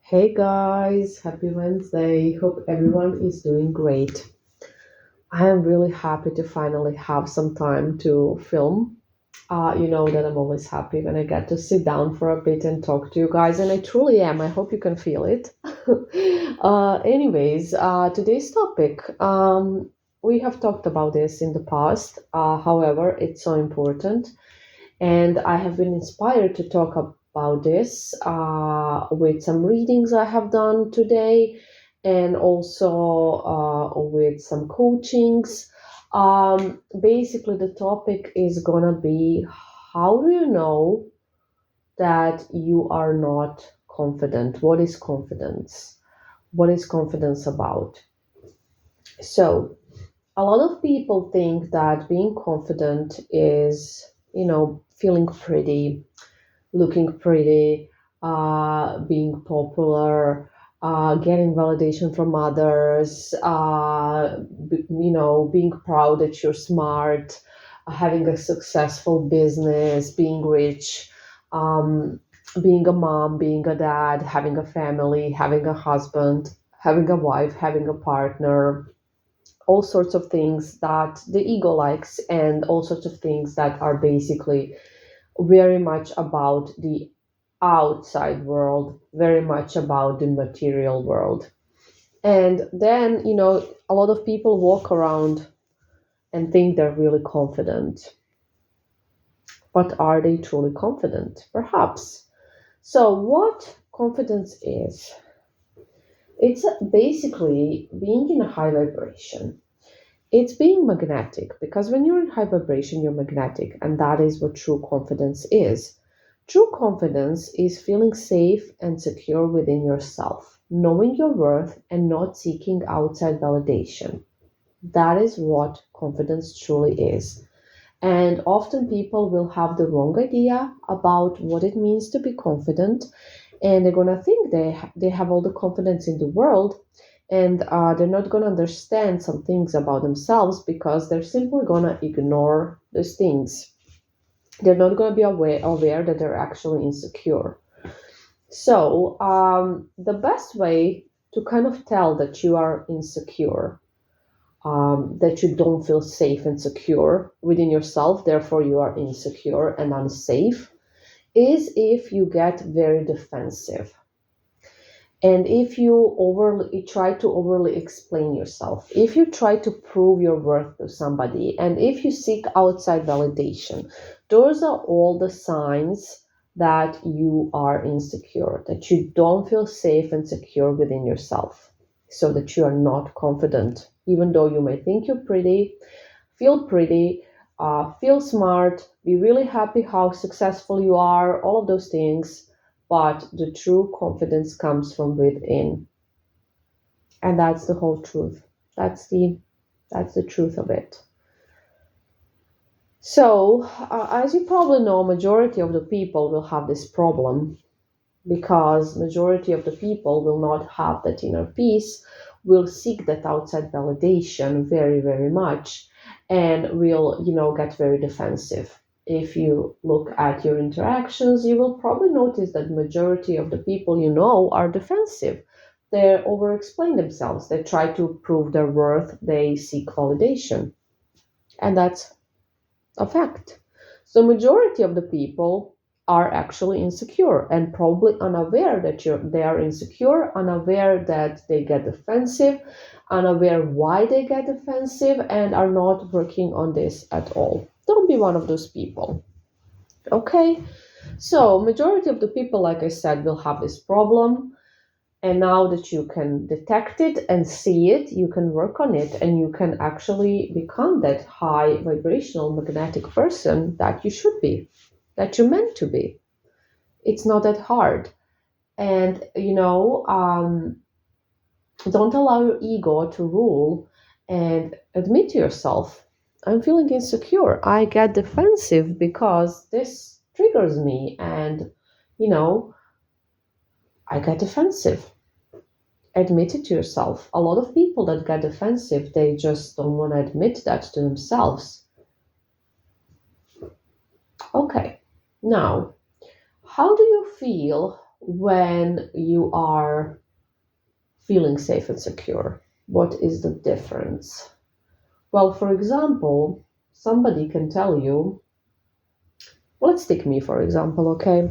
Hey guys, happy Wednesday. Hope everyone is doing great. I am really happy to finally have some time to film. You know that I'm always happy when I get to sit down for a bit and talk to you guys, and I truly am. I hope you can feel it. Today's topic. We have talked about this in the past. However, it's so important and I have been inspired to talk about this with some readings I have done today and also with some coachings. Basically, the topic is gonna be how do you know that you are not confident? What is confidence? What is confidence about? So, a lot of people think that being confident is, feeling pretty, looking pretty, being popular, getting validation from others, being proud that you're smart, having a successful business, being rich, um, being a mom, being a dad, having a family, having a husband, having a wife, having a partner, all sorts of things that the ego likes, and all sorts of things that are basically very much about the outside world, very much about the material world. And then, a lot of people walk around and think they're really confident. But are they truly confident? Perhaps. So, what confidence is? It's basically being in a high vibration. It's being magnetic because when you're in high vibration, you're magnetic, and that is what true confidence is. True confidence is feeling safe and secure within yourself, knowing your worth and not seeking outside validation. That is what confidence truly is. And often people will have the wrong idea about what it means to be confident, and they're gonna think they have all the confidence in the world, and they're not gonna understand some things about themselves because they're simply gonna ignore those things. They're not gonna be aware that they're actually insecure. So the best way to kind of tell that you are insecure, that you don't feel safe and secure within yourself, therefore you are insecure and unsafe, is if you get very defensive. And if you overly try to overly explain yourself, if you try to prove your worth to somebody, and if you seek outside validation, those are all the signs that you are insecure, that you don't feel safe and secure within yourself, so that you are not confident, even though you may think you're pretty, feel smart, be really happy how successful you are, all of those things. But the true confidence comes from within, and that's the whole truth. That's the truth of it. So, as you probably know, majority of the people will have this problem because majority of the people will not have that inner peace, will seek that outside validation very, very much, and will, get very defensive. If you look at your interactions, you will probably notice that majority of the people you know are defensive. They over explain themselves, they try to prove their worth, they seek validation. And that's a fact. So majority of the people are actually insecure and probably unaware that they are insecure, unaware that they get defensive, unaware why they get defensive, and are not working on this at all. Don't be one of those people. Okay? So majority of the people, like I said, will have this problem. And now that you can detect it and see it, you can work on it and you can actually become that high vibrational magnetic person that you should be, that you're meant to be. It's not that hard. And, don't allow your ego to rule and admit to yourself, I'm feeling insecure. I get defensive because this triggers me. And, you know, I get defensive. Admit it to yourself. A lot of people that get defensive, they just don't want to admit that to themselves. Okay, now, how do you feel when you are feeling safe and secure? What is the difference? Well, for example, somebody can tell you, let's take me for example, okay?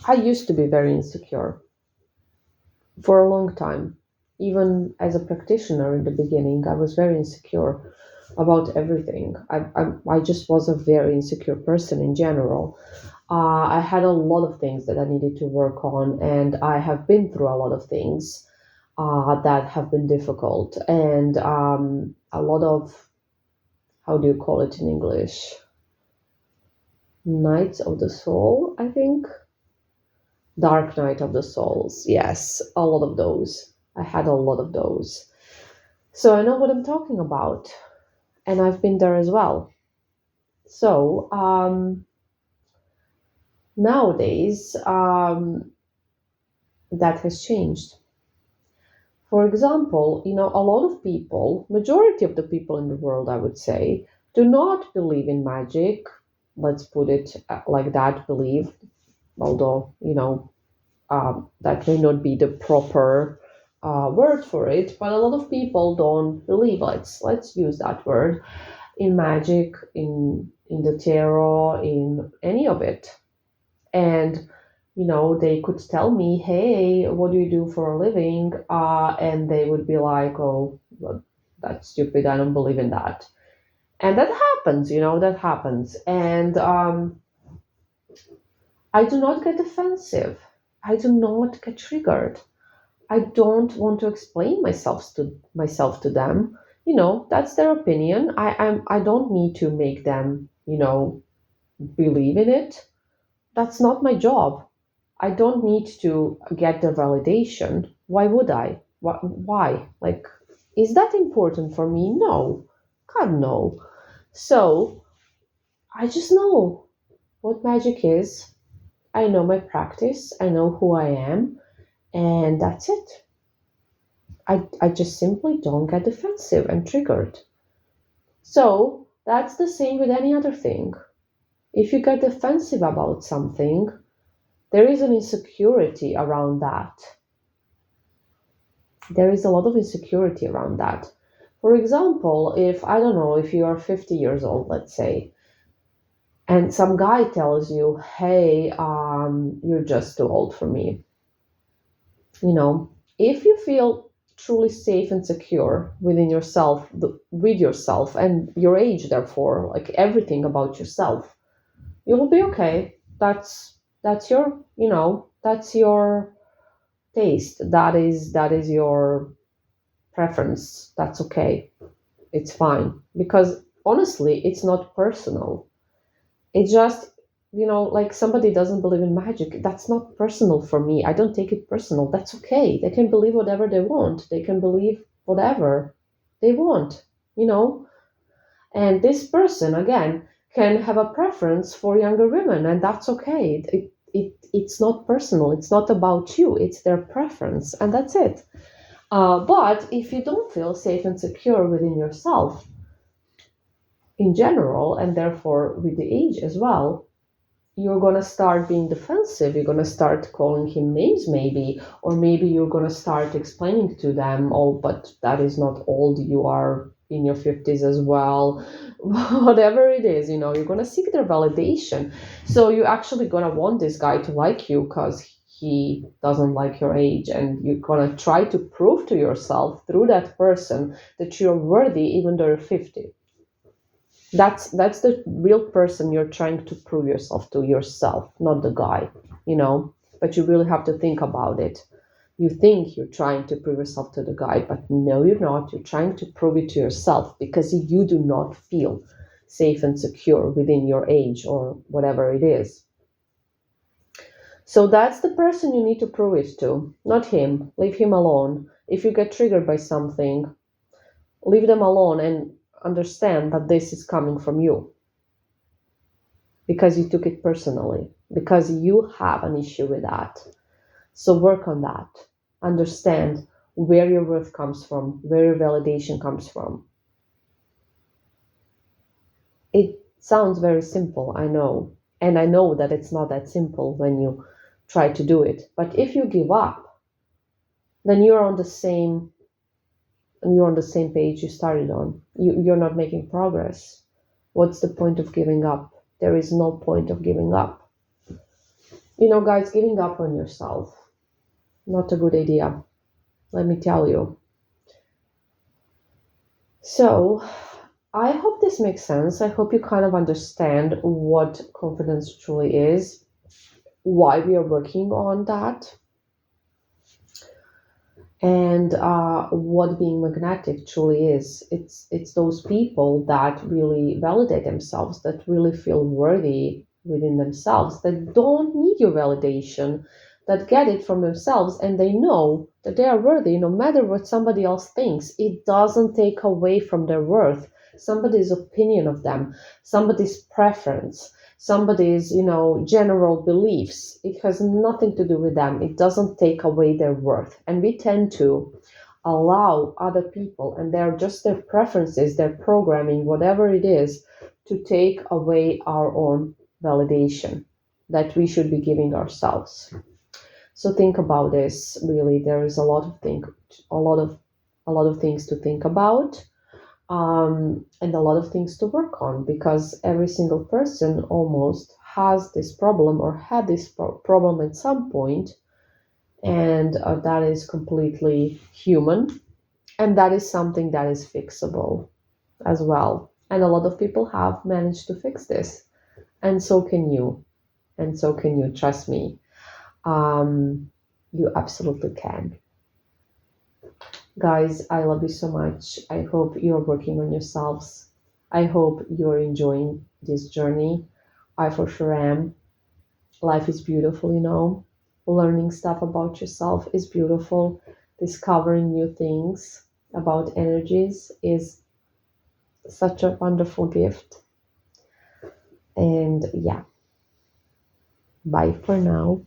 I used to be very insecure for a long time. Even as a practitioner in the beginning, I was very insecure about everything. I just was a very insecure person in general. I had a lot of things that I needed to work on, and I have been through a lot of things that have been difficult, and a lot of, how do you call it in English? Nights of the soul, I think. Dark Night of the Souls. Yes, a lot of those. I had a lot of those. So I know what I'm talking about, and I've been there as well. So nowadays, that has changed. For example, a lot of people, majority of the people in the world, I would say, do not believe in magic. Let's put it like that, believe, although, that may not be the proper word for it, but a lot of people don't believe. Let's use that word in magic, in the tarot, in any of it. And they could tell me, "Hey, what do you do for a living?" And they would be like, "Oh, well, that's stupid. I don't believe in that." And that happens. That happens. And I do not get defensive. I do not get triggered. I don't want to explain myself to them. That's their opinion. I don't need to make them, believe in it. That's not my job. I don't need to get the validation. Why would I? Why? Like, is that important for me? No. God, no. So I just know what magic is. I know my practice. I know who I am. And that's it. I just simply don't get defensive and triggered. So that's the same with any other thing. If you get defensive about something, there is an insecurity around that. There is a lot of insecurity around that. For example, if, I don't know, if you are 50 years old, let's say, and some guy tells you, hey, you're just too old for me. If you feel truly safe and secure within yourself, with yourself and your age, therefore, like everything about yourself, you will be okay. That's your, that's your taste. That is your preference. That's okay. It's fine, because honestly, it's not personal. It's just, like somebody doesn't believe in magic. That's not personal for me. I don't take it personal. That's okay. They can believe whatever they want. They can believe whatever they want, you know? And this person, again, can have a preference for younger women, and that's okay. It's not personal. It's not about you. It's their preference, and that's it. But if you don't feel safe and secure within yourself in general, and therefore with the age as well, you're going to start being defensive. You're going to start calling him names, maybe, or maybe you're going to start explaining to them, oh, but that is not old. You are in your 50s as well. Whatever it is, you're going to seek their validation. So you're actually going to want this guy to like you because he doesn't like your age, and you're going to try to prove to yourself through that person that you're worthy even though you're 50. That's the real person you're trying to prove yourself to, yourself, not the guy, but you really have to think about it. You think you're trying to prove yourself to the guy, but no, you're not. You're trying to prove it to yourself because you do not feel safe and secure within your age or whatever it is. So that's the person you need to prove it to, not him. Leave him alone. If you get triggered by something, leave them alone and understand that this is coming from you because you took it personally, because you have an issue with that. So work on that. Understand where your worth comes from, where your validation comes from. It sounds very simple, I know. And I know that it's not that simple when you try to do it. But if you give up, then you're on the same page you started on. You're not making progress. What's the point of giving up? There is no point of giving up. Guys, giving up on yourself, not a good idea. Let me tell you. So, I hope this makes sense. I hope you kind of understand what confidence truly is, why we are working on that, and what being magnetic truly is. It's those people that really validate themselves, that really feel worthy within themselves, that don't need your validation, that get it from themselves, and they know that they are worthy no matter what somebody else thinks. It doesn't take away from their worth, somebody's opinion of them, somebody's preference, somebody's general beliefs. It has nothing to do with them. It doesn't take away their worth. And we tend to allow other people, and they're just their preferences, their programming, whatever it is, to take away our own validation that we should be giving ourselves. So think about this. Really, there is a lot of things to think about, and a lot of things to work on, because every single person almost has this problem or had this problem at some point, and that is completely human, and that is something that is fixable as well. And a lot of people have managed to fix this, and so can you, trust me. You absolutely can. Guys, I love you so much. I hope you're working on yourselves. I hope you're enjoying this journey. I for sure am. Life is beautiful, Learning stuff about yourself is beautiful. Discovering new things about energies is such a wonderful gift. And yeah, bye for now.